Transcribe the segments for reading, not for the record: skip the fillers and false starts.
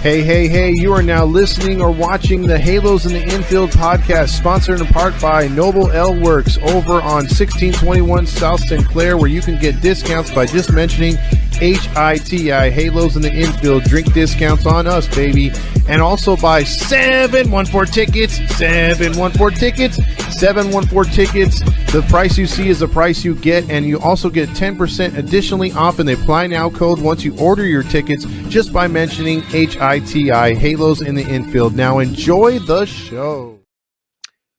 Hey, hey, hey, you are now listening or watching the Halos in the Infield podcast, sponsored in part by Noble L Works over on 1621 South Sinclair, where you can get discounts by just mentioning HITI, Halos in the Infield, drink discounts on us, baby. And also by 714 Tickets, 714 Tickets. The price you see is the price you get, and you also get 10% additionally off in the Apply Now code once you order your tickets just by mentioning HITI, Halos in the Infield. Now enjoy the show.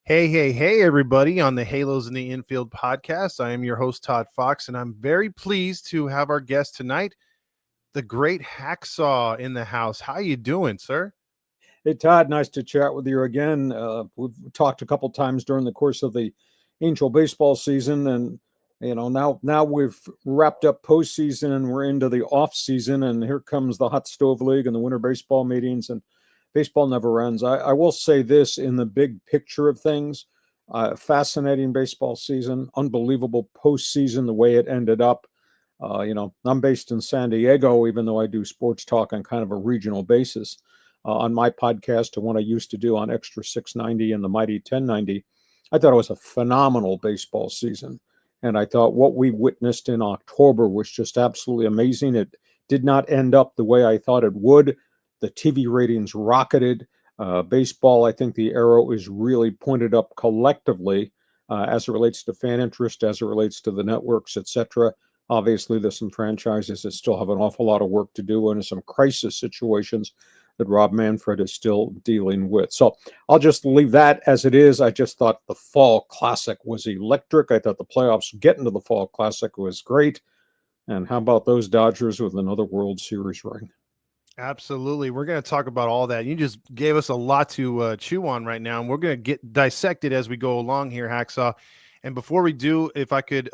Hey, hey, hey, everybody on the Halos in the Infield podcast. I am your host, Todd Fox, and I'm very pleased to have our guest tonight, the great Hacksaw in the house. How you doing, sir? Hey, Todd, nice to chat with you again. We've talked a couple times during the course of the Angel baseball season, and now we've wrapped up postseason and we're into the off season, and here comes the Hot Stove League and the winter baseball meetings, and baseball never ends. I will say this in the big picture of things: fascinating baseball season, unbelievable postseason the way it ended up. I'm based in San Diego, even though I do sports talk on kind of a regional basis. On my podcast and what I used to do on Extra 690 and the Mighty 1090, I thought it was a phenomenal baseball season. And I thought what we witnessed in October was just absolutely amazing. It did not end up the way I thought it would. The TV ratings rocketed. Baseball, I think the arrow is really pointed up collectively as it relates to fan interest, as it relates to the networks, etc. Obviously, there's some franchises that still have an awful lot of work to do and some crisis situations that Rob Manfred is still dealing with. So I'll just leave that as it is. I just thought the Fall Classic was electric. I thought the playoffs getting to the Fall Classic was great. And how about those Dodgers with another World Series ring? Absolutely. We're going to talk about all that. You just gave us a lot to chew on right now, and we're going to get dissected as we go along here, Hacksaw. And before we do, if I could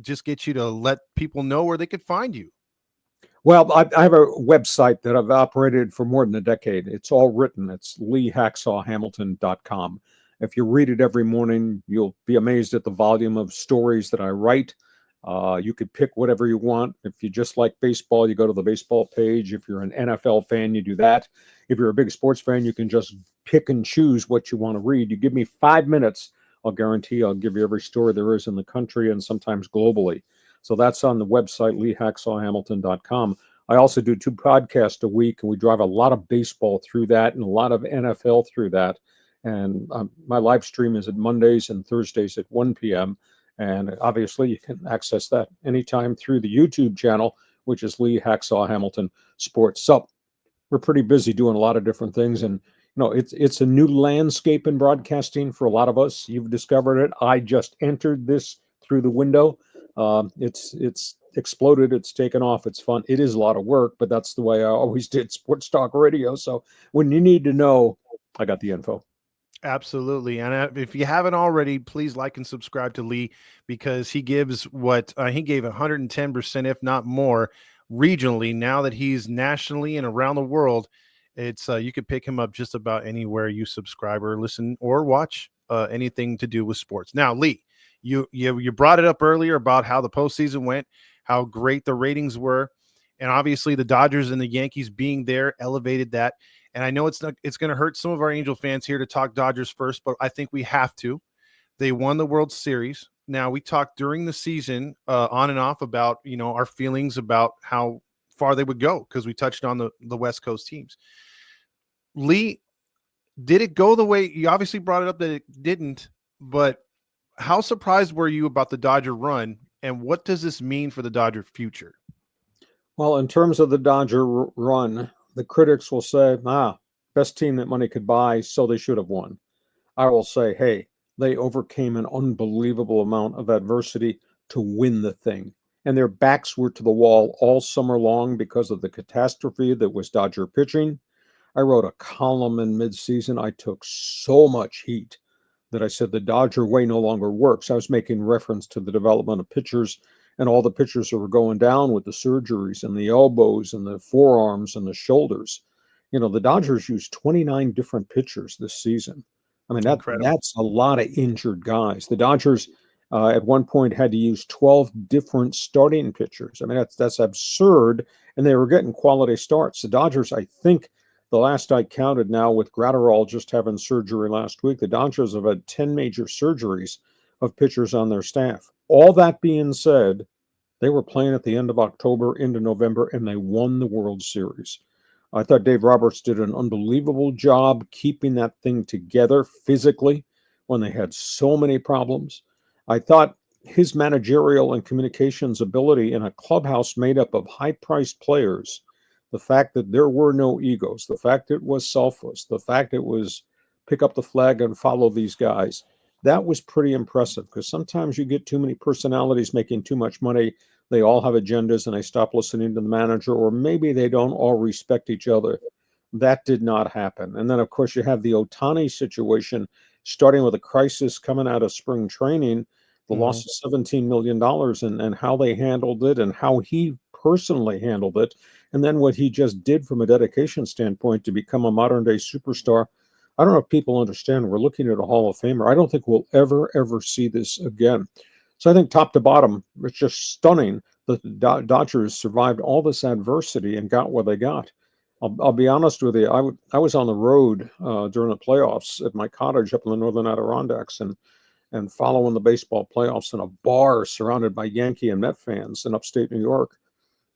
just get you to let people know where they could find you. Well, I have a website that I've operated for more than a decade. It's all written. It's LeeHacksawHamilton.com. If you read it every morning, you'll be amazed at the volume of stories that I write. You could pick whatever you want. If you just like baseball, you go to the baseball page. If you're an NFL fan, you do that. If you're a big sports fan, you can just pick and choose what you want to read. You give me 5 minutes, I'll guarantee I'll give you every story there is in the country and sometimes globally. So that's on the website, LeeHacksawHamilton.com. I also do 2 podcasts a week, and we drive a lot of baseball through that and a lot of NFL through that. And my live stream is at Mondays and Thursdays at 1 p.m. And obviously, you can access that anytime through the YouTube channel, which is Lee Hacksaw Hamilton Sports. So we're pretty busy doing a lot of different things. And, it's a new landscape in broadcasting for a lot of us. You've discovered it. I just entered this through the window. It's exploded. It's taken off. It's fun. It is a lot of work, but that's the way I always did sports talk radio. So when you need to know, I got the info. Absolutely. And if you haven't already, please like and subscribe to Lee, because he gives what he gave 110%, if not more, regionally. Now that he's nationally and around the world, it's you could pick him up just about anywhere you subscribe or listen or watch anything to do with sports. Now, Lee, you brought it up earlier about how the postseason went, how great the ratings were, and obviously the Dodgers and the Yankees being there elevated that. And I know it's going to hurt some of our Angel fans here to talk Dodgers first, but I think we have to. They won the World Series. Now, we talked during the season on and off about our feelings about how far they would go, because we touched on the West Coast teams. Lee, did it go the way you obviously brought it up that it didn't, but how surprised were you about the Dodger run, and what does this mean for the Dodger future? Well, in terms of the Dodger run, the critics will say, best team that money could buy, so they should have won. I will say, hey, they overcame an unbelievable amount of adversity to win the thing. And their backs were to the wall all summer long because of the catastrophe that was Dodger pitching. I wrote a column in midseason. I took so much heat that I said the Dodger way no longer works. I was making reference to the development of pitchers and all the pitchers that were going down with the surgeries and the elbows and the forearms and the shoulders. The Dodgers used 29 different pitchers this season. I mean, that's a lot of injured guys. The Dodgers at one point had to use 12 different starting pitchers. I mean, that's absurd, and they were getting quality starts. The Dodgers, I think, The last I counted now, with Gratterall just having surgery last week, the Dodgers have had 10 major surgeries of pitchers on their staff. All that being said, they were playing at the end of October into November, and they won the World Series. I thought Dave Roberts did an unbelievable job keeping that thing together physically when they had so many problems. I thought his managerial and communications ability in a clubhouse made up of high-priced players, the fact that there were no egos, the fact it was selfless, the fact it was pick up the flag and follow these guys, that was pretty impressive, because sometimes you get too many personalities making too much money. They all have agendas and they stop listening to the manager, or maybe they don't all respect each other. That did not happen. And then, of course, you have the Ohtani situation, starting with a crisis coming out of spring training, the loss of $17 million, and how they handled it and how he personally handled it. And then what he just did from a dedication standpoint to become a modern day superstar. I don't know if people understand. We're looking at a Hall of Famer. I don't think we'll ever see this again. So I think top to bottom, it's just stunning that the Dodgers survived all this adversity and got what they got. I'll be honest with you. I was on the road during the playoffs at my cottage up in the Northern Adirondacks, and following the baseball playoffs in a bar surrounded by Yankee and Met fans in upstate New York.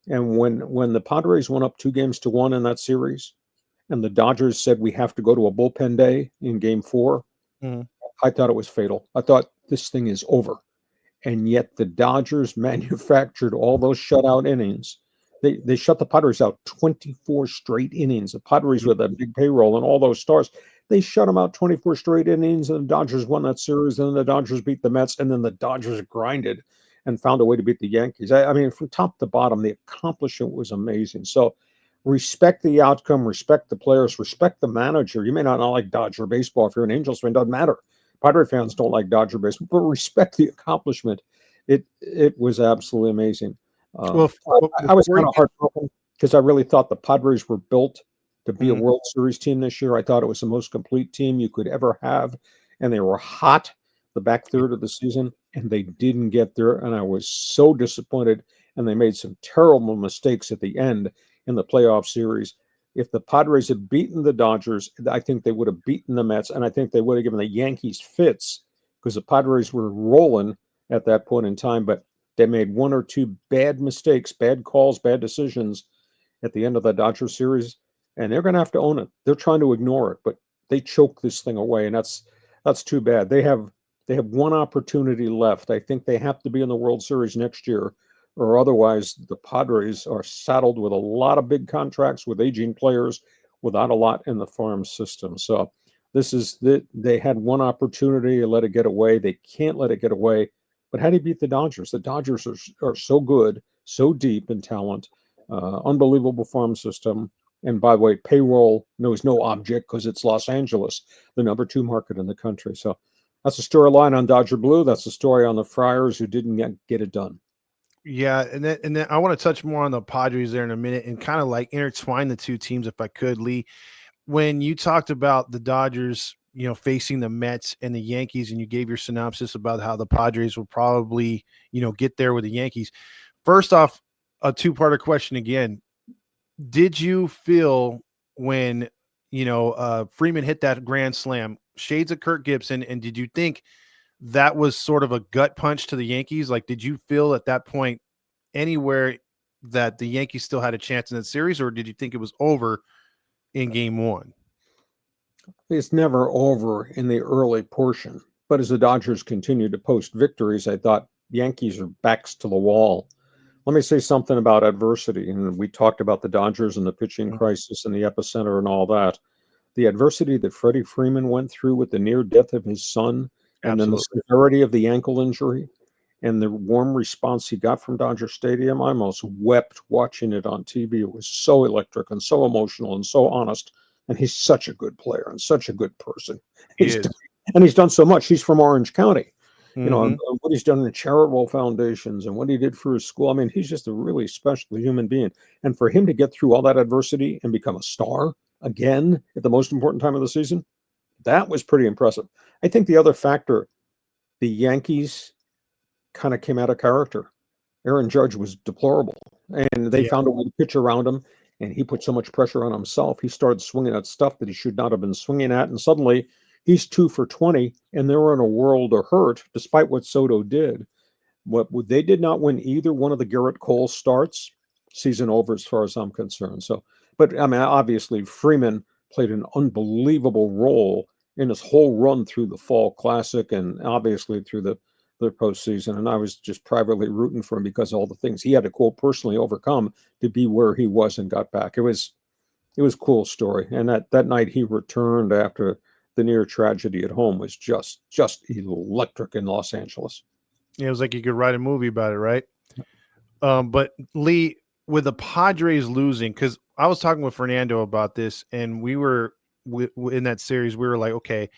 And when the Padres went up 2-1 in that series, and the Dodgers said we have to go to a bullpen day in Game 4, I thought it was fatal. I thought this thing is over. And yet the Dodgers manufactured all those shutout innings. They shut the Padres out 24 straight innings. The Padres with a big payroll and all those stars, they shut them out 24 straight innings, and the Dodgers won that series. And then the Dodgers beat the Mets, and then the Dodgers grinded and found a way to beat the Yankees. I mean, from top to bottom, the accomplishment was amazing. So respect the outcome, respect the players, respect the manager. You may not like Dodger baseball. If you're an Angels fan, it doesn't matter. Padre fans don't like Dodger baseball, but respect the accomplishment. It was absolutely amazing. Well, I was before kind you of heartbroken because I really thought the Padres were built to be a Mhm. World Series team this year. I thought it was the most complete team you could ever have, and they were hot the back third of the season, and they didn't get there, and I was so disappointed. And they made some terrible mistakes at the end in the playoff series. If the Padres had beaten the Dodgers, I think they would have beaten the Mets, and I think they would have given the Yankees fits, because the Padres were rolling at that point in time. But they made one or two bad mistakes, bad calls, bad decisions at the end of the Dodger series, and they're going to have to own it. They're trying to ignore it, but they choke this thing away, and that's too bad. They have one opportunity left. I think they have to be in the World Series next year, or otherwise the Padres are saddled with a lot of big contracts with aging players without a lot in the farm system. So they had one opportunity to let it get away. They can't let it get away. But how do you beat the Dodgers? The Dodgers are so good, so deep in talent, unbelievable farm system. And by the way, payroll knows no object because it's Los Angeles, the number 2 market in the country. So that's a storyline on Dodger Blue. That's a story on the Friars who didn't get it done. Yeah, and then I want to touch more on the Padres there in a minute and kind of like intertwine the two teams if I could, Lee. When you talked about the Dodgers, facing the Mets and the Yankees, and you gave your synopsis about how the Padres will probably, get there with the Yankees. First off, a two-parter question again. Did you feel when, Freeman hit that grand slam, shades of Kirk Gibson, and did you think that was sort of a gut punch to the Yankees? Like, did you feel at that point anywhere that the Yankees still had a chance in that series, or did you think it was over in game 1? It's never over in the early portion. But as the Dodgers continued to post victories, I thought Yankees are backs to the wall. Let me say something about adversity. And we talked about the Dodgers and the pitching crisis and the epicenter and all that. The adversity that Freddie Freeman went through with the near death of his son, and then the Absolutely. severity of the ankle injury, and the warm response he got from Dodger Stadium, I almost wept watching it on TV. It was so electric and so emotional and so honest. And he's such a good player and such a good person. He He's is. done, and he's done so much. He's from Orange County, and Mhm. what he's done in charitable foundations and what he did for his school. I mean, he's just a really special human being. And for him to get through all that adversity and become a star again at the most important time of the season, that was pretty impressive. I think the other factor, the Yankees kind of came out of character. Aaron Judge was deplorable, and they Yeah. found a way to pitch around him. and he put so much pressure on himself. He started swinging at stuff that he should not have been swinging at, and suddenly he's 2 for 20, and they were in a world of hurt, despite what Soto did. What they did not win either one of the Garrett Cole starts. Season over, as far as I'm concerned. So, but I mean, obviously Freeman played an unbelievable role in his whole run through the Fall Classic and obviously through the postseason. And I was just privately rooting for him because of all the things he had to quote personally overcome to be where he was and got back. It was a cool story. And that night he returned after the near tragedy at home was just electric in Los Angeles. It was like you could write a movie about it, right? But Lee, with the Padres losing, because I was talking with Fernando about this, and we were in that series, we were like, okay,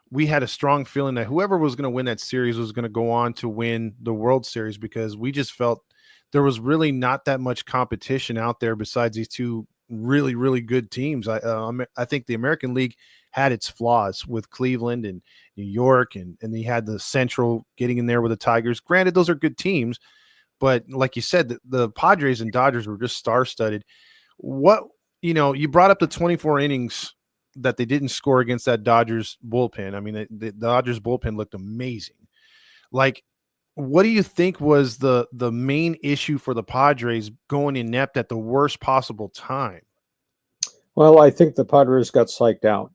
we had a strong feeling that whoever was going to win that series was going to go on to win the World Series, because we just felt there was really not that much competition out there besides these two really, really good teams. I think the American League had its flaws with Cleveland and New York, and they had the Central getting in there with the Tigers. Granted, those are good teams, but like you said, the Padres and Dodgers were just star-studded. You brought up the 24 innings that they didn't score against that Dodgers bullpen. I mean, the Dodgers bullpen looked amazing. Like, what do you think was the main issue for the Padres going inept at the worst possible time? Well, I think the Padres got psyched out.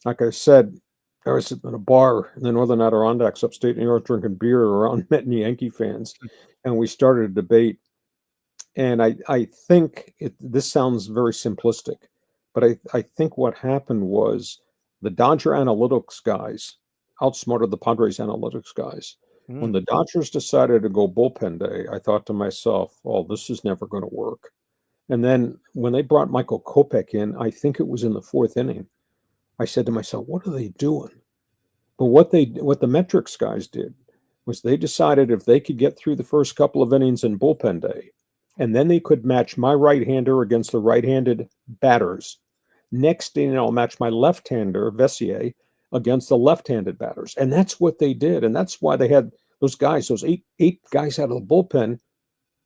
Like I said, I was sitting in a bar in the Northern Adirondacks, upstate New York, drinking beer around Met Yankee fans, and we started a debate. And I think this sounds very simplistic, but I think what happened was the Dodger analytics guys outsmarted the Padres analytics guys. When the Dodgers decided to go bullpen day, I thought to myself, oh, this is never going to work. And then when they brought Michael Kopech in, I think it was in the fourth inning, I said to myself, what are they doing? But what the metrics guys did was they decided if they could get through the first couple of innings in bullpen day, and then they could match my right-hander against the right-handed batters. Next inning, I'll match my left-hander, Vessier, against the left-handed batters. And that's what they did. And that's why they had those guys, those eight guys out of the bullpen,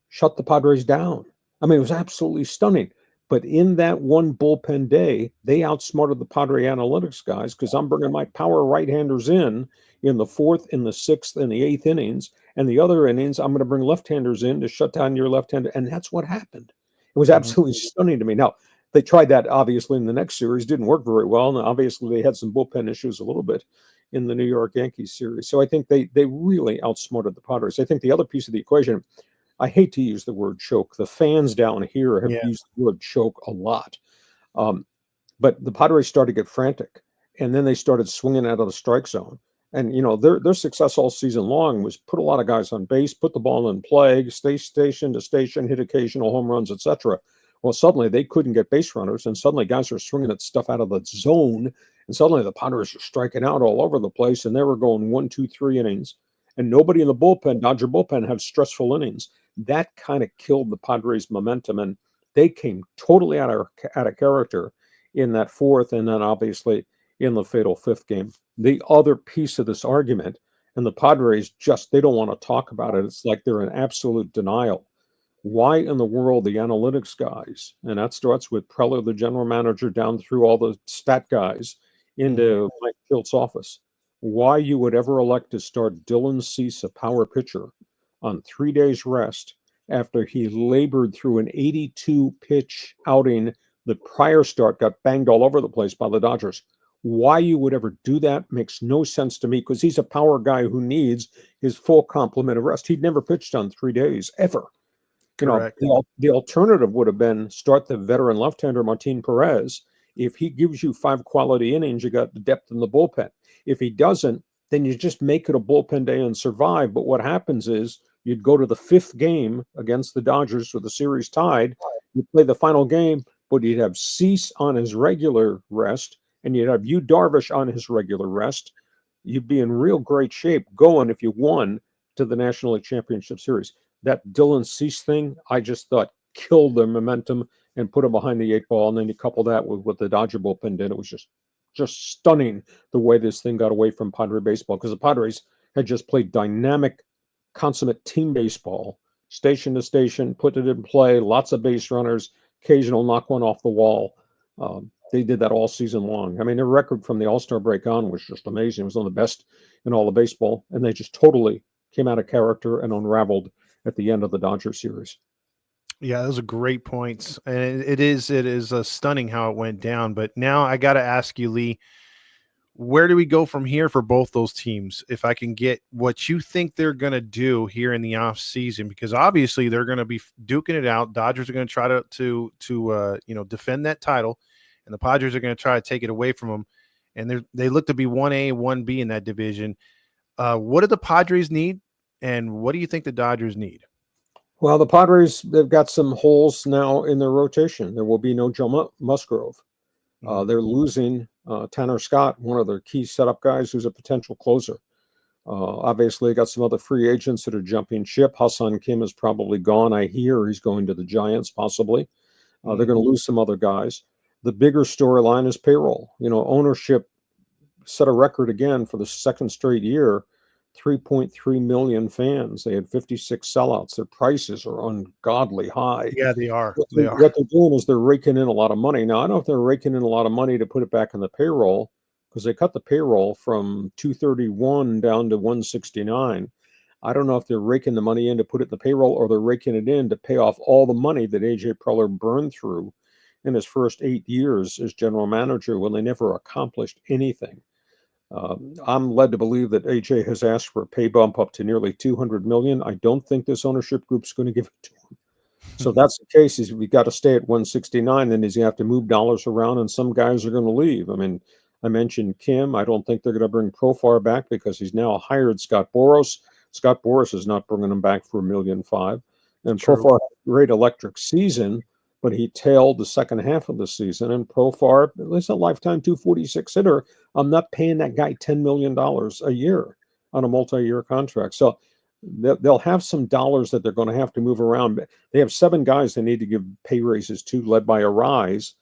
shut the Padres down. I mean, it was absolutely stunning. But in that one bullpen day, they outsmarted the Padre analytics guys because I'm bringing my power right-handers in the fourth, in the sixth, and the eighth innings. And the other innings, I'm going to bring left-handers in to shut down your left-hander. And that's what happened. It was absolutely stunning to me. Now, they tried that, obviously, in the next series. Didn't work very well. And obviously, they had some bullpen issues a little bit in the New York Yankees series. So I think they really outsmarted the Padres. I think the other piece of the equation, I hate to use the word choke. The fans down here have used the word choke a lot. But the Padres started to get frantic, and then they started swinging out of the strike zone. And, their success all season long was put a lot of guys on base, put the ball in play, stay station to station, hit occasional home runs, etc. Well, suddenly they couldn't get base runners, and suddenly guys are swinging at stuff out of the zone, and suddenly the Padres are striking out all over the place, and they were going 1, 2, 3 innings, and nobody in the bullpen, Dodger bullpen, had stressful innings. That kind of killed the Padres' momentum, and they came totally out of character in that fourth, and then obviously in the fatal fifth game. The other piece of this argument, and the Padres they don't want to talk about it. It's like they're in absolute denial. Why in the world the analytics guys, and that starts with Preller, the general manager, down through all the stat guys into Mike Kilt's office, why you would ever elect to start Dylan Cease, a power pitcher, on 3 days rest after he labored through an 82 pitch outing. The prior start got banged all over the place by the Dodgers. Why you would ever do that makes no sense to me, because he's a power guy who needs his full complement of rest. He'd never pitched on 3 days ever. Correct. The alternative would have been start the veteran left-hander Martin Perez. If he gives you 5 quality innings, you got the depth in the bullpen. If he doesn't, then you just make it a bullpen day and survive. But what happens is you'd go to the 5th game against the Dodgers with the series tied. You play the final game, but you'd have Cease on his regular rest, and you'd have Yu Darvish on his regular rest. You'd be in real great shape going if you won to the National League Championship Series. That Dylan Cease thing, I just thought killed their momentum and put them behind the 8 ball. And then you couple that with what the Dodger bullpen did. It was just stunning the way this thing got away from Padre baseball, because the Padres had just played dynamic, consummate team baseball, station to station, put it in play, lots of base runners, occasional knock one off the wall. They did that all season long. I mean, their record from the All-Star break on was just amazing. It was one of the best in all of baseball, and they just totally came out of character and unraveled at the end of the Dodger series. Yeah, those are great points, and it is stunning how it went down. But now I got to ask you, Lee, where do we go from here for both those teams? If I can get what you think they're going to do here in the off season, because obviously they're going to be duking it out. Dodgers are going to try to defend that title, and the Padres are going to try to take it away from them. And they look to be 1A, 1B in that division. What do the Padres need, and what do you think the Dodgers need? Well, the Padres, they've got some holes now in their rotation. There will be no Joe Musgrove. They're losing Tanner Scott, one of their key setup guys who's a potential closer. Obviously, got some other free agents that are jumping ship. Hassan Kim is probably gone. I hear he's going to the Giants, possibly. They're going to lose some other guys. The bigger storyline is payroll. Ownership set a record again for the second straight year. 3.3 million fans. They had 56 sellouts. Their prices are ungodly high. Yeah, they are. What They are. they're doing is they're raking in a lot of money. Now, I don't know if they're raking in a lot of money to put it back in the payroll, because they cut the payroll from 231 down to 169. I don't know if they're raking the money in to put it in the payroll, or they're raking it in to pay off all the money that AJ Preller burned through in his first 8 years as general manager when they never accomplished anything. I'm led to believe that AJ has asked for a pay bump up to nearly 200 million. I don't think this ownership group's going to give it to him. So if that's the case, we've got to stay at 169. Then he's going to have to move dollars around, and some guys are going to leave. I mean, I mentioned Kim. I don't think they're going to bring Profar back because he's now hired Scott Boras. Scott Boras is not bringing him back for $1.5 million. And True. Profar had a great electric season, but he tailed the second half of the season. And Profar, at least a lifetime 246 hitter, I'm not paying that guy $10 million a year on a multi-year contract. So they'll have some dollars that they're going to have to move around. They have 7 guys they need to give pay raises to, led by Arise.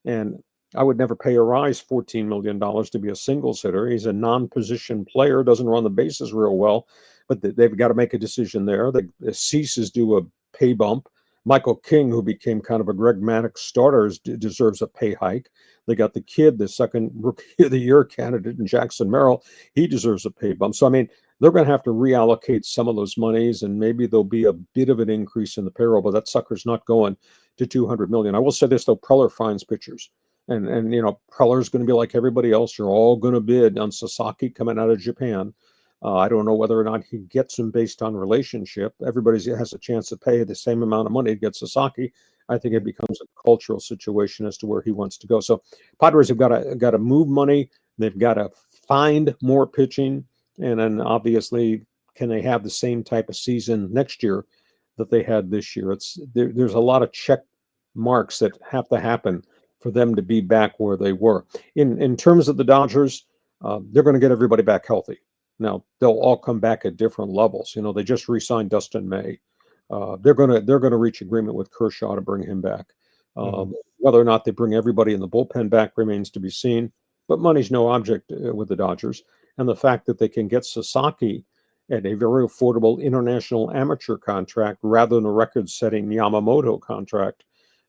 And I would never pay Arise $14 million to be a singles hitter. He's a non-position player, doesn't run the bases real well, but they've got to make a decision there. The Cease is due a pay bump. Michael King, who became kind of a Greg Maddux starter, deserves a pay hike. They got the kid, the second Rookie of the Year candidate, in Jackson Merrill. He deserves a pay bump. So, I mean, they're going to have to reallocate some of those monies, and maybe there'll be a bit of an increase in the payroll, but that sucker's not going to 200 million. I will say this, though, Preller finds pitchers. And Preller's going to be like everybody else. You're all going to bid on Sasaki coming out of Japan. I don't know whether or not he gets him based on relationship. Everybody has a chance to pay the same amount of money to get Sasaki. I think it becomes a cultural situation as to where he wants to go. So Padres have got to move money. They've got to find more pitching, and then obviously, can they have the same type of season next year that they had this year? There's a lot of check marks that have to happen for them to be back where they were. In terms of the Dodgers, they're going to get everybody back healthy. Now they'll all come back at different levels. They just re-signed Dustin May. They're gonna reach agreement with Kershaw to bring him back. Whether or not they bring everybody in the bullpen back remains to be seen. But money's no object with the Dodgers, and the fact that they can get Sasaki at a very affordable international amateur contract rather than a record-setting Yamamoto contract,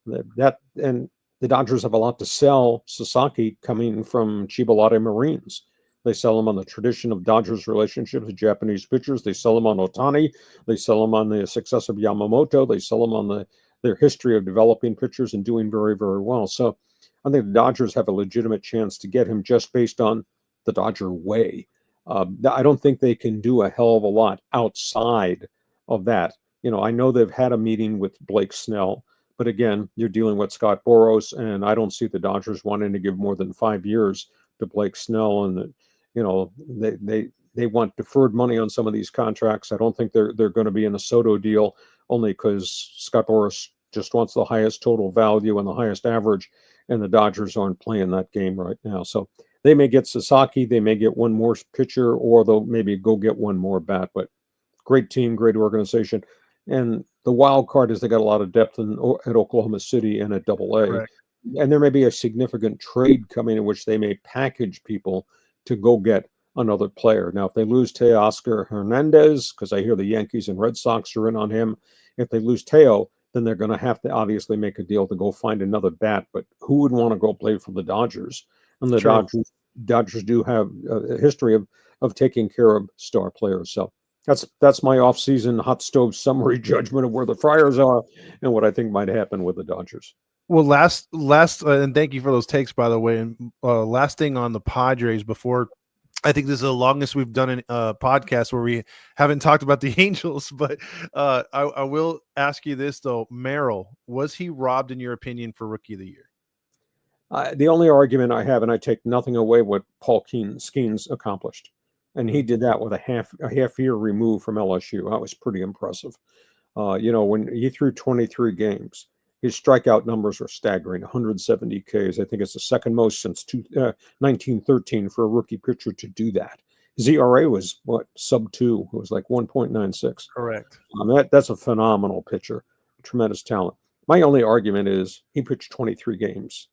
and the Dodgers have a lot to sell Sasaki coming from Chibalate Marines. They sell them on the tradition of Dodgers' relationships with Japanese pitchers. They sell them on Otani. They sell them on the success of Yamamoto. They sell them on their history of developing pitchers and doing very, very well. So I think the Dodgers have a legitimate chance to get him just based on the Dodger way. I don't think they can do a hell of a lot outside of that. I know they've had a meeting with Blake Snell, but again, you're dealing with Scott Boras, and I don't see the Dodgers wanting to give more than 5 years to Blake Snell, and they want deferred money on some of these contracts. I don't think they're going to be in a Soto deal, only because Scott Boras just wants the highest total value and the highest average, and the Dodgers aren't playing that game right now. So they may get Sasaki, they may get one more pitcher, or they'll maybe go get one more bat. But great team, great organization. And the wild card is they got a lot of depth at Oklahoma City and at Double-A. Correct. And there may be a significant trade coming in which they may package people to go get another player. Now, if they lose Teoscar Hernandez, because I hear the Yankees and Red Sox are in on him, if they lose Teo, then they're going to have to obviously make a deal to go find another bat. But who would want to go play for the Dodgers? And the True. Dodgers do have a history of taking care of star players. So that's my off-season hot stove summary judgment of where the Friars are and what I think might happen with the Dodgers. Well, last, and thank you for those takes, by the way. And last thing on the Padres before, I think this is the longest we've done a podcast where we haven't talked about the Angels. But I will ask you this though, Merrill, was he robbed in your opinion for Rookie of the Year? The only argument I have, and I take nothing away what Paul Skeens accomplished, and he did that with a half year removed from LSU. That was pretty impressive. When he threw 23 games, his strikeout numbers are staggering, 170 Ks. I think it's the second most since 1913 for a rookie pitcher to do that. His ERA was, sub 2. It was like 1.96. Correct. That's a phenomenal pitcher, tremendous talent. My only argument is he pitched 23 games.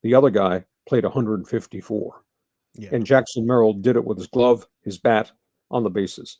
The other guy played 154. Yeah. And Jackson Merrill did it with his glove, his bat, on the bases.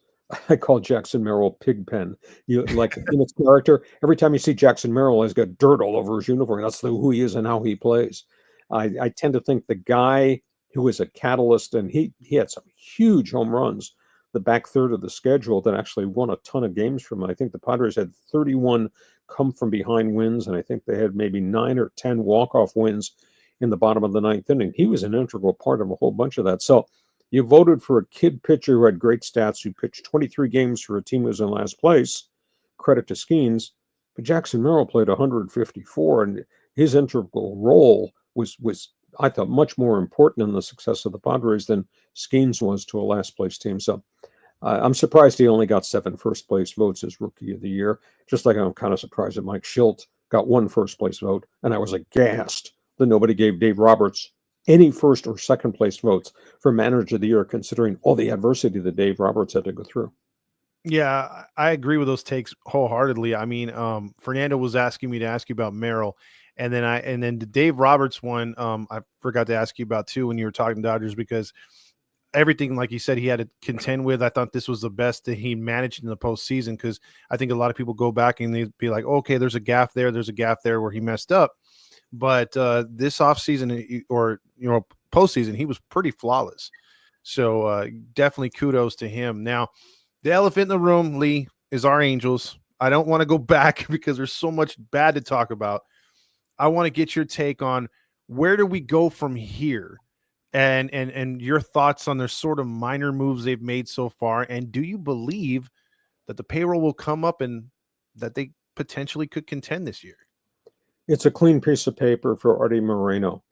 I call Jackson Merrill Pigpen. You like in his character. Every time you see Jackson Merrill, he's got dirt all over his uniform. That's who he is and how he plays. I tend to think the guy who is a catalyst, and he had some huge home runs, the back third of the schedule that actually won a ton of games from him. I think the Padres had 31 come from behind wins, and I think they had maybe 9 or 10 walk-off wins in the bottom of the ninth inning. He was an integral part of a whole bunch of that. So you voted for a kid pitcher who had great stats, who pitched 23 games for a team who was in last place. Credit to Skeens. But Jackson Merrill played 154, and his integral role was I thought, much more important in the success of the Padres than Skeens was to a last place team. So I'm surprised he only got 7 first place votes as Rookie of the Year, just like I'm kind of surprised that Mike Schilt got 1 first place vote, and I was aghast that nobody gave Dave Roberts any first or second place votes for Manager of the Year, considering all the adversity that Dave Roberts had to go through. Yeah, I agree with those takes wholeheartedly. I mean, Fernando was asking me to ask you about Merrill, and then the Dave Roberts one, I forgot to ask you about too when you were talking Dodgers, because everything, like you said, he had to contend with. I thought this was the best that he managed in the postseason, because I think a lot of people go back and they'd be like, okay, there's a gap there where he messed up. But this offseason or postseason, he was pretty flawless. So definitely kudos to him. Now, the elephant in the room, Lee, is our Angels. I don't want to go back because there's so much bad to talk about. I want to get your take on where do we go from here, and your thoughts on their sort of minor moves they've made so far. And do you believe that the payroll will come up and that they potentially could contend this year? It's a clean piece of paper for Artie Moreno.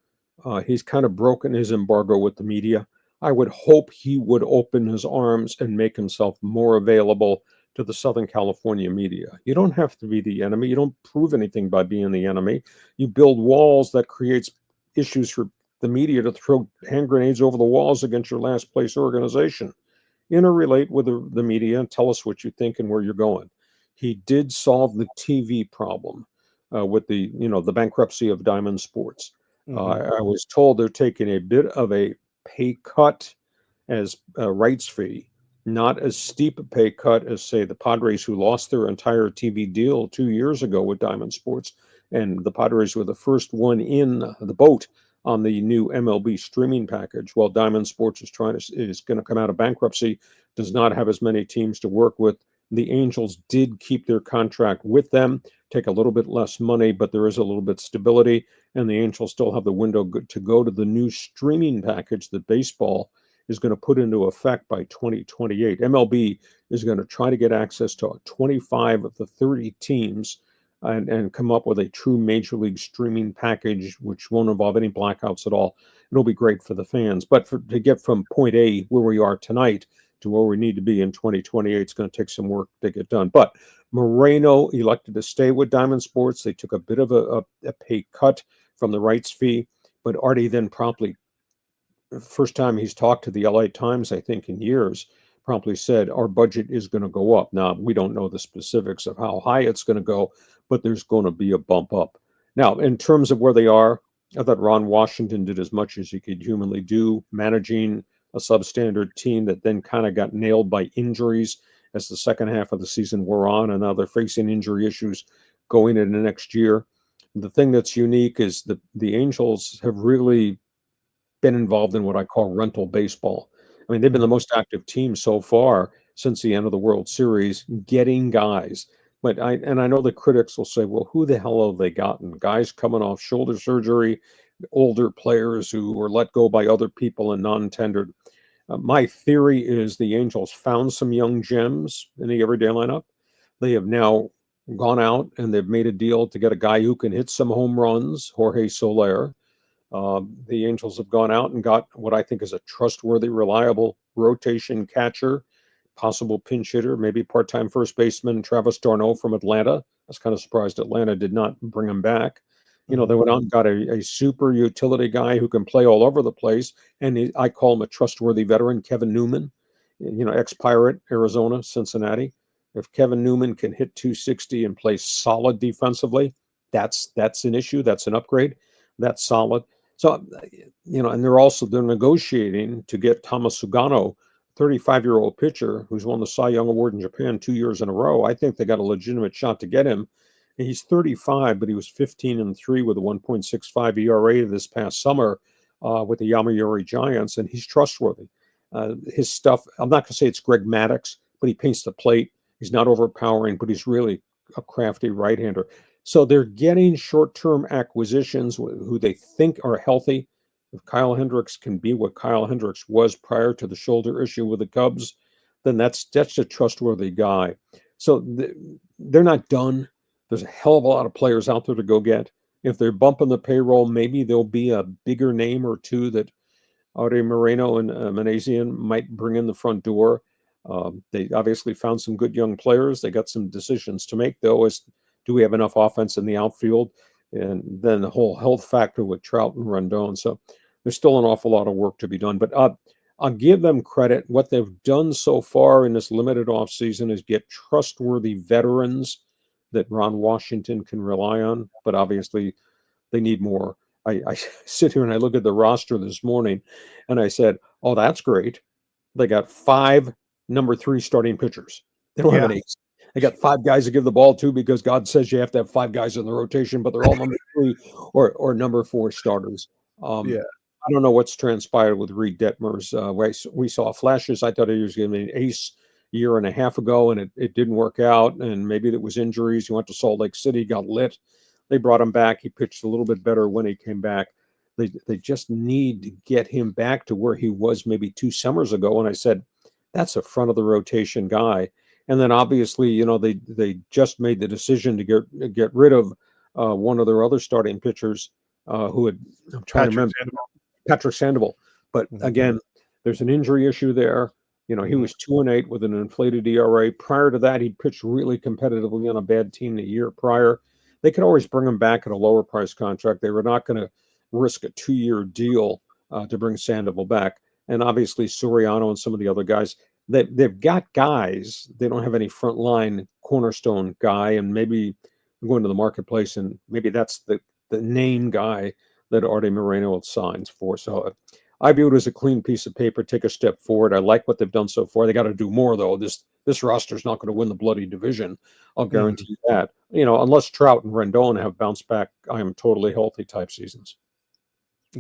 He's kind of broken his embargo with the media. I would hope he would open his arms and make himself more available to the Southern California media. You don't have to be the enemy. You don't prove anything by being the enemy. You build walls that creates issues for the media to throw hand grenades over the walls against your last place organization. Interrelate with the media and tell us what you think and where you're going. He did solve the TV problem with the bankruptcy of Diamond Sports. I was told they're taking a bit of a pay cut as a rights fee, not as steep a pay cut as, say, the Padres, who lost their entire TV deal 2 years ago with Diamond Sports, and the Padres were the first one in the boat on the new MLB streaming package. While Diamond Sports is going to come out of bankruptcy, does not have as many teams to work with. The Angels did keep their contract with them, take a little bit less money, but there is a little bit stability, and the Angels still have the window to go to the new streaming package that baseball is going to put into effect by 2028. MLB is going to try to get access to 25 of the 30 teams and come up with a true major league streaming package, which won't involve any blackouts at all. It'll be great for the fans. But to get from point A, where we are tonight, to where we need to be in 2028, it's going to take some work to get done. But Moreno elected to stay with Diamond Sports. They took a bit of a pay cut from the rights fee, but Artie then promptly, first time he's talked to the LA Times, I think, in years, promptly said, our budget is going to go up. Now, we don't know the specifics of how high it's going to go, but there's going to be a bump up. Now, in terms of where they are, I thought Ron Washington did as much as he could humanly do, managing a substandard team that then kind of got nailed by injuries as the second half of the season wore on, and now they're facing injury issues going into next year. The thing that's unique is the Angels have really been involved in what I call rental baseball. I mean, they've been the Mhm. most active team so far since the end of the World Series, getting guys. But I know the critics will say, well, who the hell have they gotten? Guys coming off shoulder surgery, older players who were let go by other people and non-tendered. My theory is the Angels found some young gems in the everyday lineup. They have now gone out and they've made a deal to get a guy who can hit some home runs, Jorge Soler. The Angels have gone out and got what I think is a trustworthy, reliable rotation catcher, possible pinch hitter, maybe part-time first baseman Travis d'Arnaud from Atlanta. I was kind of surprised Atlanta did not bring him back. They Mhm. went out and got a super utility guy who can play all over the place, and I call him a trustworthy veteran, Kevin Newman. Ex-Pirate, Arizona, Cincinnati. If Kevin Newman can hit 260 and play solid defensively, that's an issue. That's an upgrade. That's solid. So, and they're negotiating to get Thomas Sugano, 35-year-old pitcher who's won the Cy Young Award in Japan 2 years in a row. I think they got a legitimate shot to get him. He's 35, but he was 15-3 with a 1.65 ERA this past summer with the Yomiuri Giants, and he's trustworthy. His stuff, I'm not going to say it's Greg Maddux, but he paints the plate. He's not overpowering, but he's really a crafty right-hander. So they're getting short-term acquisitions who they think are healthy. If Kyle Hendricks can be what Kyle Hendricks was prior to the shoulder issue with the Cubs, then that's a trustworthy guy. So they're not done. There's a hell of a lot of players out there to go get. If they're bumping the payroll, maybe there'll be a bigger name or two that Audie Moreno and Manassian might bring in the front door. They obviously found some good young players. They got some decisions to make, though, as do we have enough offense in the outfield? And then the whole health factor with Trout and Rendon. So there's still an awful lot of work to be done. But I'll give them credit. What they've done so far in this limited offseason is get trustworthy veterans that Ron Washington can rely on. But obviously, they need more. I sit here and I look at the roster this morning and I said, oh, that's great. They got 5 number 3 starting pitchers. They don't have Yeah. an ace. They got 5 guys to give the ball to because God says you have to have 5 guys in the rotation, but they're all number 3 or number 4 starters. Um, Yeah. I don't know what's transpired with Reed Detmers. We saw flashes. I thought he was going to be an ace a year and a half ago, and it didn't work out. And maybe it was injuries. He went to Salt Lake City, got lit. They brought him back. He pitched a little bit better when he came back. They just need to get him back to where he was maybe 2 summers ago. And I said, that's a front of the rotation guy. And then obviously, they just made the decision to get rid of one of their other starting pitchers who had I'm trying to Patrick remember Sandoval. Patrick Sandoval. But Mhm. again, there's an injury issue there. He Mhm. was 2-8 with an inflated ERA. Prior to that, he pitched really competitively on a bad team the year prior. They could always bring him back at a lower price contract. They were not going to risk a 2-year deal to bring Sandoval back. And obviously, Soriano and some of the other guys, they've got guys. They don't have any frontline cornerstone guy. And maybe going to the marketplace and maybe that's the name guy that Arte Moreno signs for. So I view it as a clean piece of paper. Take a step forward. I like what they've done so far. They got to do more though. This roster is not going to win the bloody division. I'll Mhm. guarantee that. Unless Trout and Rendon have bounced back, I am totally healthy type seasons.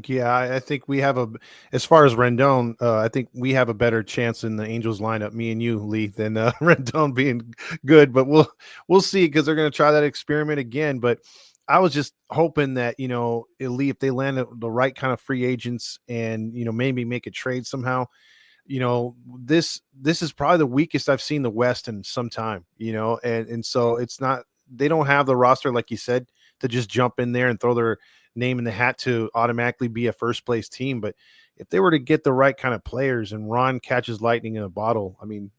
Yeah, I think we have as far as Rendon, I think we have a better chance in the Angels lineup, me and you, Lee, than Rendon being good. But we'll see because they're going to try that experiment again. But I was just hoping that Lee, if they land the right kind of free agents and maybe make a trade somehow, this is probably the weakest I've seen the West in some time. And so it's not they don't have the roster like you said to just jump in there and throw their name in the hat to automatically be a first place team. But if they were to get the right kind of players and Ron catches lightning in a bottle, I mean,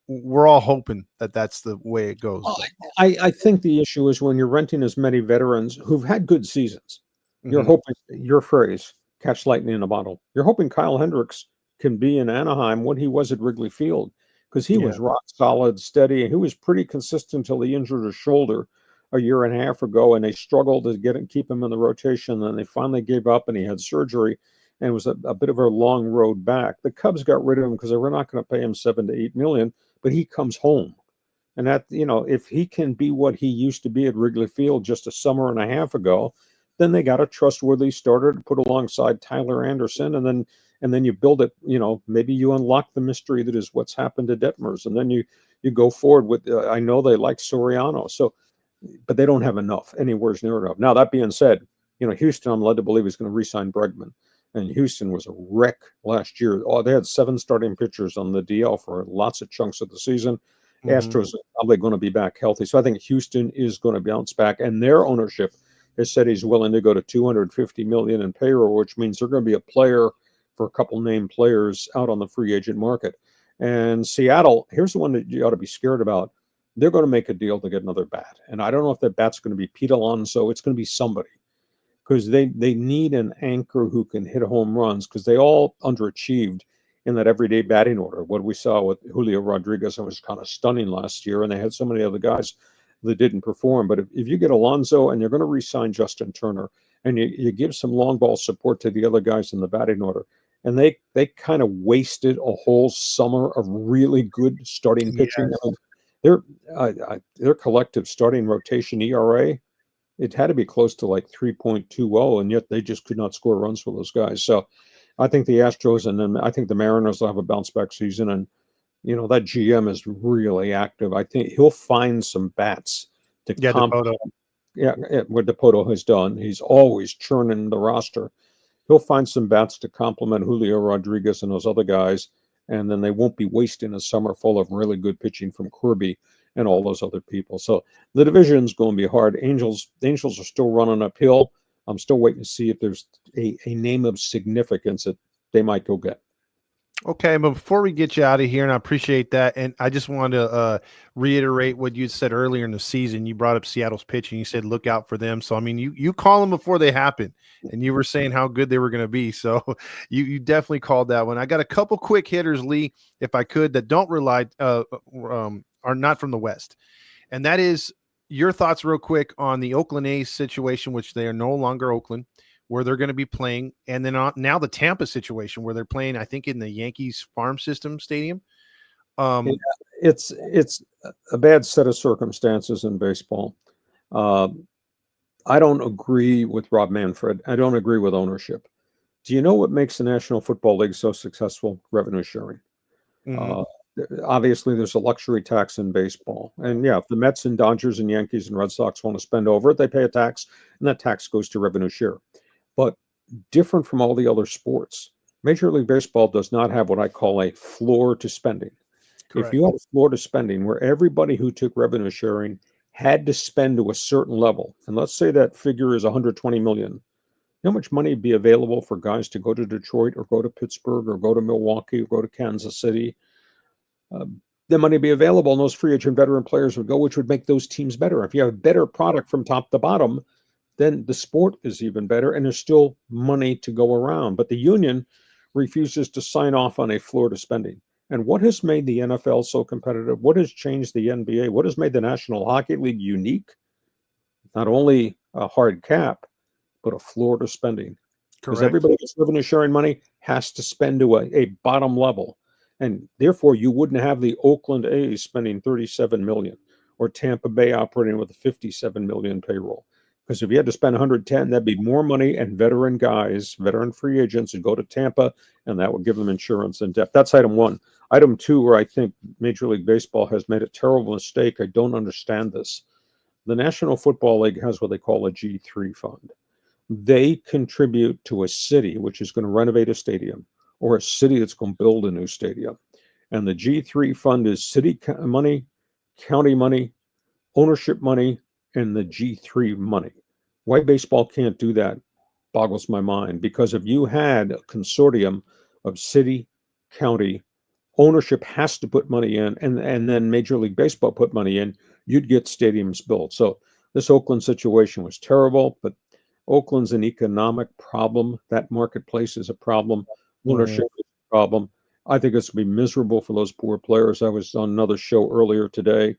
we're all hoping that that's the way it goes. Well, But I think the issue is when you're renting as many veterans who've had good seasons, you're mhm, hoping your phrase, catch lightning in a bottle. You're hoping Kyle Hendricks can be in Anaheim what he was at Wrigley Field because he yeah, was rock solid, steady, and he was pretty consistent until he injured his shoulder a year and a half ago, and they struggled to keep him in the rotation. Then they finally gave up, and he had surgery, and it was a bit of a long road back. The Cubs got rid of him because they were not going to pay him $7 to $8 million, but he comes home. And that, if he can be what he used to be at Wrigley Field just a summer and a half ago, then they got a trustworthy starter to put alongside Tyler Anderson, and then you build it. Maybe you unlock the mystery that is what's happened to Detmers, and then you go forward with. I know they like Soriano, so but they don't have enough, anywhere near enough. Now that being said, Houston, I'm led to believe is going to re-sign Bregman, and Houston was a wreck last year. Oh, they had 7 starting pitchers on the DL for lots of chunks of the season. Mhm. Astros are probably going to be back healthy, so I think Houston is going to bounce back, and their ownership has said he's willing to go to 250 million in payroll, which means they're going to be a player for a couple named players out on the free agent market. And Seattle, here's the one that you ought to be scared about. They're going to make a deal to get another bat, and I don't know if that bat's going to be Pete Alonso. It's going to be somebody, because they need an anchor who can hit home runs, because they all underachieved in that everyday batting order. What we saw with Julio Rodriguez was kind of stunning last year, and they had so many other guys that didn't perform. But if you get Alonso and you're going to re-sign Justin Turner, and you give some long ball support to the other guys in the batting order, and they kind of wasted a whole summer of really good starting pitching. I mean, Yes. their their collective starting rotation ERA, it had to be close to like 3.20, and yet they just could not score runs for those guys. So I think the Astros, and then I think the Mariners will have a bounce back season. And that GM is really active. I think he'll find some bats to Yeah, the complement. photo. Yeah, what DePoto has done. He's always churning the roster. He'll find some bats to complement Julio Rodriguez and those other guys, and then they won't be wasting a summer full of really good pitching from Kirby and all those other people. So the division's going to be hard. The Angels are still running uphill. I'm still waiting to see if there's a name of significance that they might go get. Okay, but before we get you out of here, and I appreciate that, and I just wanted to reiterate what you said earlier in the season. You brought up Seattle's pitching. You said look out for them. So I mean, you call them before they happen, and you were saying how good they were going to be. So you definitely called that one. I got a couple quick hitters, Lee, if I could, that don't rely are not from the West, and that is your thoughts real quick on the Oakland A's situation, which they are no longer Oakland, where they're going to be playing, and then now the Tampa situation where they're playing, I think, in the Yankees Farm System Stadium. Yeah, Um, it's a bad set of circumstances in baseball. Uh, I don't agree with Rob Manfred. I don't agree with ownership. Do you know what makes the National Football League so successful? Revenue sharing. mhm, Uh, Obviously, there's a luxury tax in baseball. And yeah, if the Mets and Dodgers and Yankees and Red Sox want to spend over it, they pay a tax, and that tax goes to revenue share. But different from all the other sports, Major League Baseball does not have what I call a floor to spending. If correct. you have a floor to spending where everybody who took revenue sharing had to spend to a certain level, and let's say that figure is 120 million, you know how much money would be available for guys to go to Detroit or go to Pittsburgh or go to Milwaukee or go to Kansas City? The money be available, and those free agent veteran players would go, which would make those teams better. If you have a better product from top to bottom, then the sport is even better, and there's still money to go around. But the union refuses to sign off on a floor to spending. And what has made the NFL so competitive? What has changed the NBA? What has made the National Hockey League unique? Not only a hard cap, but a floor to spending, because Correct. everybody that's revenue sharing money has to spend to a bottom level. And therefore, you wouldn't have the Oakland A's spending 37 million or Tampa Bay operating with a 57 million payroll. Because if you had to spend 110, that'd be more money, and veteran guys, veteran free agents would go to Tampa, and that would give them insurance and depth. That's item one. Item two, where I think Major League Baseball has made a terrible mistake. I don't understand this. The National Football League has what they call a G3 fund. They contribute to a city which is going to renovate a stadium, or a city that's going to build a new stadium. And the G3 fund is city money, county money, ownership money, and the G3 money. Why baseball can't do that boggles my mind, because if you had a consortium of city, county, ownership has to put money in, and then Major League Baseball put money in, you'd get stadiums built. So this Oakland situation was terrible, but Oakland's an economic problem. That marketplace is a problem. Mhm. Ownership is a problem. I think it's going to be miserable for those poor players. I was on another show earlier today.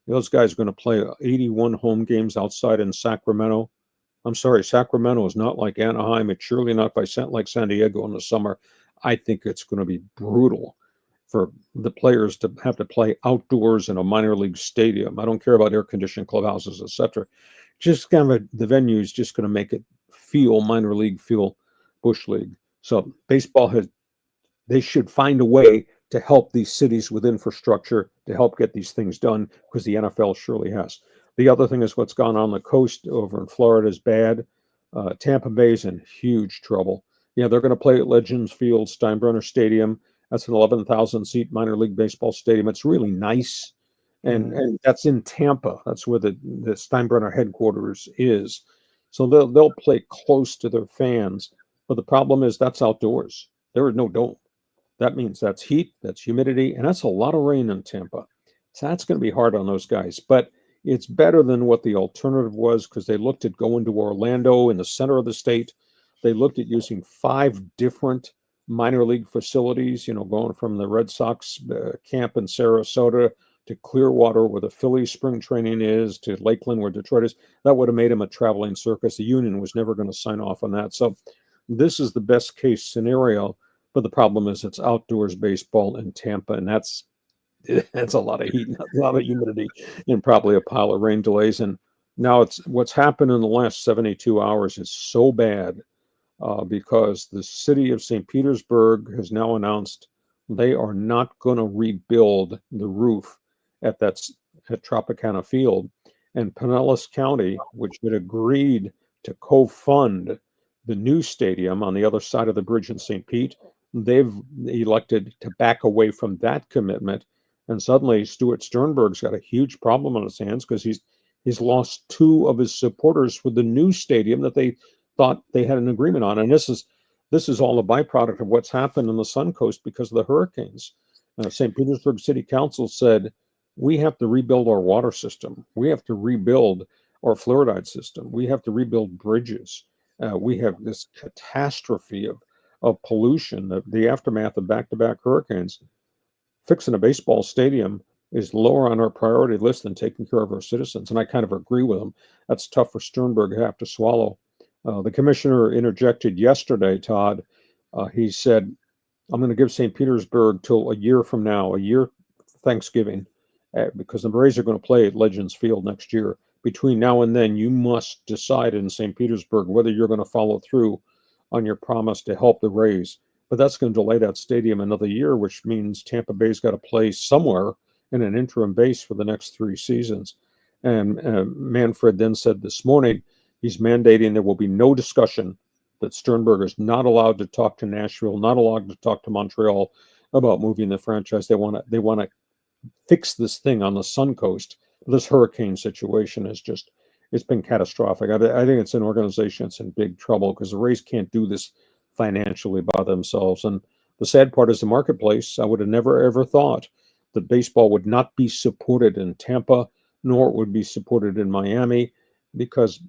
Those guys are going to play 81 home games outside in Sacramento. I'm sorry, Sacramento is not like Anaheim. It's surely not like San Diego in the summer. I think it's going to be brutal. for the players to have to play outdoors in a minor league stadium. I don't care about air-conditioned clubhouses, etc. Just kind of the venue is just going to make it feel minor league, feel bush league. So baseball they should find a way to help these cities with infrastructure to help get these things done, because the NFL surely has. The other thing is what's gone on the coast over in Florida is bad. Tampa Bay's in huge trouble. Yeah, they're going to play at Legends Field, Steinbrenner Stadium. That's an 11,000 seat minor league baseball stadium. It's really nice. And that's in Tampa. That's where the Steinbrenner headquarters is. So they'll play close to their fans. But the problem is that's outdoors. There is no dome. That means that's heat, that's humidity, and that's a lot of rain in Tampa. So that's going to be hard on those guys. But it's better than what the alternative was, because they looked at going to Orlando in the center of the state. They looked at using 5 different minor league facilities, going from the Red Sox camp in Sarasota to Clearwater, where the Phillies spring training is, to Lakeland, where Detroit is. That would have made them a traveling circus. The union was never going to sign off on that. So this is the best case scenario. But the problem is it's outdoors baseball in Tampa, and that's a lot of heat, a lot of humidity, and probably a pile of rain delays. And now what's happened in the last 72 hours is so bad because the city of St. Petersburg has now announced they are not going to rebuild the roof at Tropicana Field. And Pinellas County, which had agreed to co-fund the new stadium on the other side of the bridge in St. Pete, they've elected to back away from that commitment. And suddenly Stuart Sternberg's got a huge problem on his hands, because he's lost 2 of his supporters for the new stadium that they thought they had an agreement on. And this is all a byproduct of what's happened in the Sun Coast because of the hurricanes. St. Petersburg City Council said, we have to rebuild our water system. We have to rebuild our fluoride system. We have to rebuild bridges. We have this catastrophe of pollution, the aftermath of back-to-back hurricanes. Fixing a baseball stadium is lower on our priority list than taking care of our citizens. And I kind of agree with him. That's tough for Sternberg to have to swallow. The commissioner interjected yesterday, Todd. He said, I'm going to give St. Petersburg till a year from now, a year Thanksgiving, because the Rays are going to play at Legends Field next year. Between now and then, you must decide in St. Petersburg whether you're going to follow through on your promise to help the Rays. But that's going to delay that stadium another year, which means Tampa Bay's got to play somewhere in an interim base for the next 3 seasons. And Manfred then said this morning, he's mandating there will be no discussion, that Sternberg is not allowed to talk to Nashville, not allowed to talk to Montreal about moving the franchise. They want to fix this thing on the Sun Coast. This hurricane situation it's been catastrophic. I think it's an organization that's in big trouble, because the Rays can't do this financially by themselves. And the sad part is the marketplace. I would have never, ever thought that baseball would not be supported in Tampa, nor it would be supported in Miami, because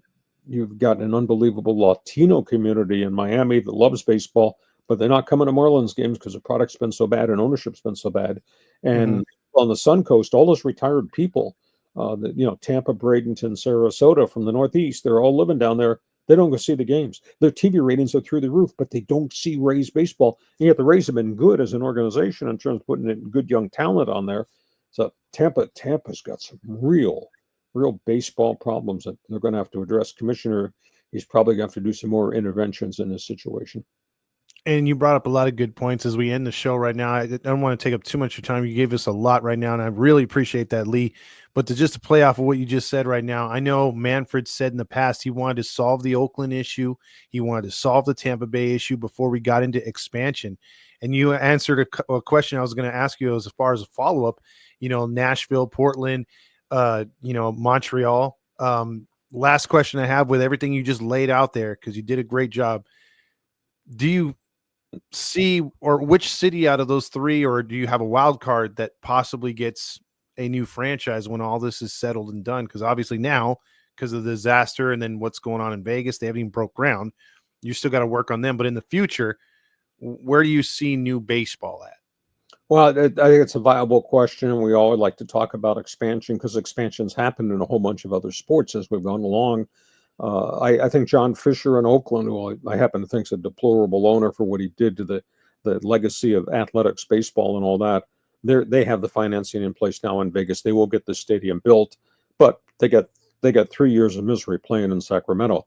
you've got an unbelievable Latino community in Miami that loves baseball, but they're not coming to Marlins games because the product's been so bad and ownership's been so bad. And on the Sun Coast, all those retired people, Tampa, Bradenton, Sarasota from the Northeast, they're all living down there. They don't go see the games. Their TV ratings are through the roof, but they don't see Rays baseball. And yet the Rays have been good as an organization in terms of putting in good young talent on there. So Tampa's got some real baseball problems that they're going to have to address. Commissioner, he's probably going to have to do some more interventions in this situation. And you brought up a lot of good points as we end the show right now. I don't want to take up too much of your time. You gave us a lot right now, and I really appreciate that, Lee. But to play off of what you just said right now, I know Manfred said in the past he wanted to solve the Oakland issue. He wanted to solve the Tampa Bay issue before we got into expansion. And you answered a question I was going to ask you as far as a follow-up, Nashville, Portland, Montreal. Last question I have with everything you just laid out there, because you did a great job. Do you see, or which city out of those 3, or do you have a wild card that possibly gets a new franchise when all this is settled and done? Because obviously now, because of the disaster and then what's going on in Vegas, they haven't even broke ground. You still got to work on them. But in the future, where do you see new baseball at? Well, I think it's a viable question, and we all like to talk about expansion, because expansion's happened in a whole bunch of other sports as we've gone along. I think John Fisher in Oakland, who I happen to think is a deplorable owner for what he did to the the legacy of athletics, baseball, and all that. They have the financing in place now in Vegas. They will get the stadium built, but they got 3 years of misery playing in Sacramento.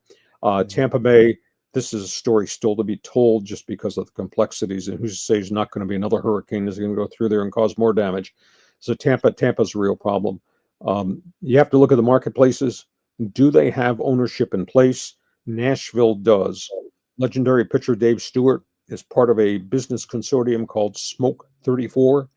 Tampa Bay, this is a story still to be told just because of the complexities, and who's to say there's not going to be another hurricane that's going to go through there and cause more damage. So Tampa's a real problem. You have to look at the marketplaces. Do they have ownership in place? Nashville does. Legendary pitcher Dave Stewart is part of a business consortium called Smoke 34.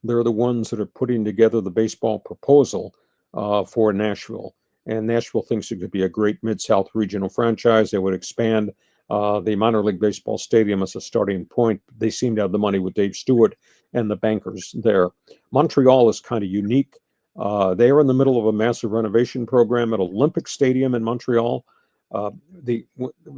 They're the ones that are putting together the baseball proposal for Nashville. And Nashville thinks it could be a great Mid-South regional franchise. They would expand the minor league baseball stadium as a starting point. They seem to have the money with Dave Stewart and the bankers there. Montreal is kind of unique. They are in the middle of a massive renovation program at Olympic Stadium in Montreal. They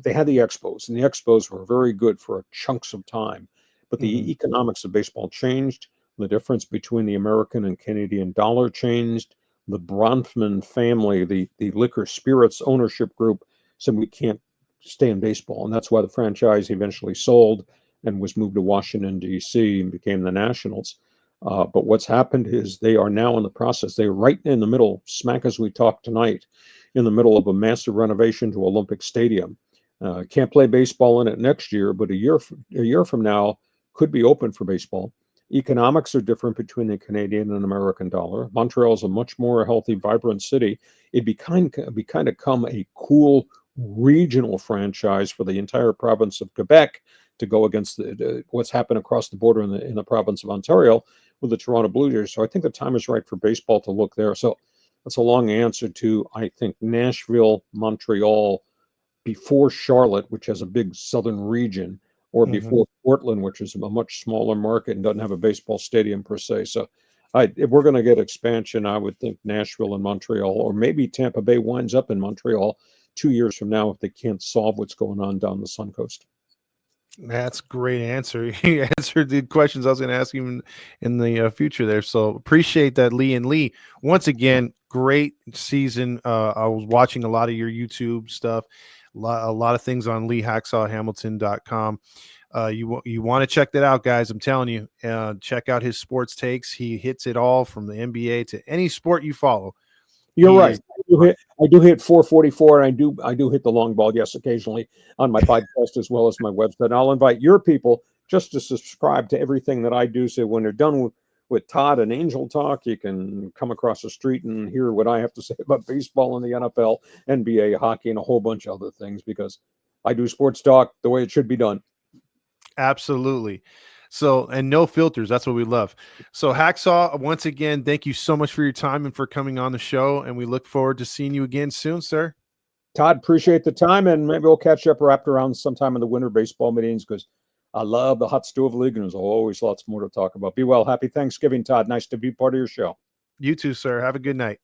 had the Expos, and the Expos were very good for chunks of time. But the economics of baseball changed. The difference between the American and Canadian dollar changed. The Bronfman family, the liquor spirits ownership group, said we can't stay in baseball. And that's why the franchise eventually sold and was moved to Washington, D.C. and became the Nationals. But what's happened is they are now in the process. They're right in the middle, smack as we talk tonight, in the middle of a massive renovation to Olympic Stadium. Can't play baseball in it next year, but a year from now could be open for baseball. Economics are different between the Canadian and American dollar. Montreal is a much more healthy, vibrant city. It'd be kind of come a cool regional franchise for the entire province of Quebec to go against what's happened across the border in the province of Ontario with the Toronto Blue Jays. So I think the time is right for baseball to look there. So that's a long answer to, I think, Nashville, Montreal, before Charlotte, which has a big southern region, or before Portland, which is a much smaller market and doesn't have a baseball stadium per se. So if we're going to get expansion, I would think Nashville and Montreal, or maybe Tampa Bay winds up in Montreal 2 years from now if they can't solve what's going on down the Sun Coast. That's a great answer. He answered the questions I was going to ask you in the future there. So appreciate that, Lee. And Lee, once again, great season. I was watching a lot of your YouTube stuff, a lot of things on LeeHacksawHamilton.com. You want to check that out, guys. I'm telling you, check out his sports takes. He hits it all from the NBA to any sport you follow. You're right. I do hit 444, and I do hit the long ball, yes, occasionally on my podcast as well as my website. And I'll invite your people just to subscribe to everything that I do. So when they're done with Todd and Angel Talk, you can come across the street and hear what I have to say about baseball and the NFL, NBA, hockey, and a whole bunch of other things, because I do sports talk the way it should be done. Absolutely. So, and no filters. That's what we love. So, Hacksaw, once again, thank you so much for your time and for coming on the show. And we look forward to seeing you again soon, sir. Todd, appreciate the time. And maybe we'll catch up wrapped around sometime in the winter baseball meetings, because I love the Hot Stove League and there's always lots more to talk about. Be well. Happy Thanksgiving, Todd. Nice to be part of your show. You too, sir. Have a good night.